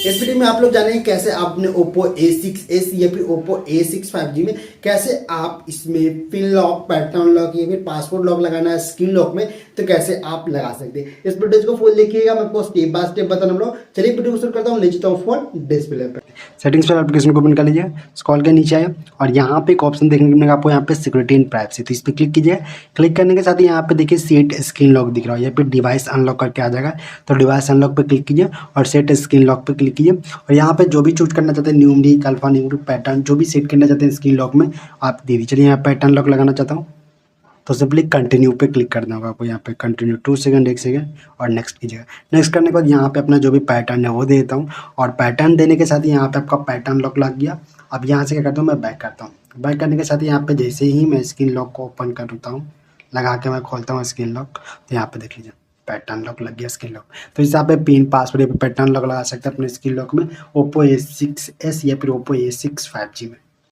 इस वीडियो में आप लोग जानेंगे कैसे आप अपने Oppo A6s या फिर Oppo A6 5G में कैसे आप इसमें पिन लॉक, पैटर्न लॉक या फिर पासवर्ड लॉक लगाना है स्क्रीन लॉक में, तो कैसे आप लगा सकते हैं। इस वीडियो को फुल देखिएगा, मैं आपको स्टेप बाय स्टेप बताना हम लोग। चलिए वीडियो को शुरू करता हूँ। ले जाता हूँ फोन डिस्प्ले पर। सेटिंग्स पर एप्लीकेशन को ओपन कर लीजिए, स्क्रॉल के नीचे आए और यहाँ पे एक ऑप्शन देखने को मिलेगा आपको, यहाँ पे सिक्योरिटी एंड प्राइवेसी, तो इस पर क्लिक कीजिए। क्लिक करने के साथ ही यहाँ पे देखिए सेट स्क्रीन लॉक दिख रहा है, या फिर डिवाइस अनलॉक करके आ जाएगा, तो डिवाइस अनलॉक पे क्लिक कीजिए और सेट स्क्रीन लॉक पे क्लिक कीजिए। और यहाँ पे जो भी चूज करना चाहते हैं, न्यूमरिक, अल्फा न्यूमरिक, पैटर्न, जो भी सेट करना चाहते हैं स्क्रीन लॉक में आप दे दीजिए। चलिए यहाँ पैटर्न लॉक लगाना चाहता हूँ, तो सिंपली कंटिन्यू पे क्लिक करना होगा आपको। यहाँ पे कंटिन्यू 2 सेकंड 1 सेकंड और नेक्स्ट कीजिएगा। नेक्स्ट करने के बाद यहाँ पे अपना जो भी पैटर्न है वो दे देता हूँ, और पैटर्न देने के साथ ही यहाँ पे आपका पैटर्न लॉक लग गया। अब यहाँ से क्या करता हूँ, मैं बैक करता हूँ। बैक करने के साथ ही यहाँ पे जैसे ही मैं स्क्रीन लॉक को ओपन करता हूँ, लगा के मैं खोलता हूँ स्क्रीन लॉक, तो यहाँ पे देख लीजिए पैटर्न लॉक लग गया स्क्रीन लॉक। तो इस आप पिन पासवर्ड पैटर्न लॉक लगा सकते हैं अपने स्क्रीन लॉक में Oppo A6s या फिर Oppo A6 5G में।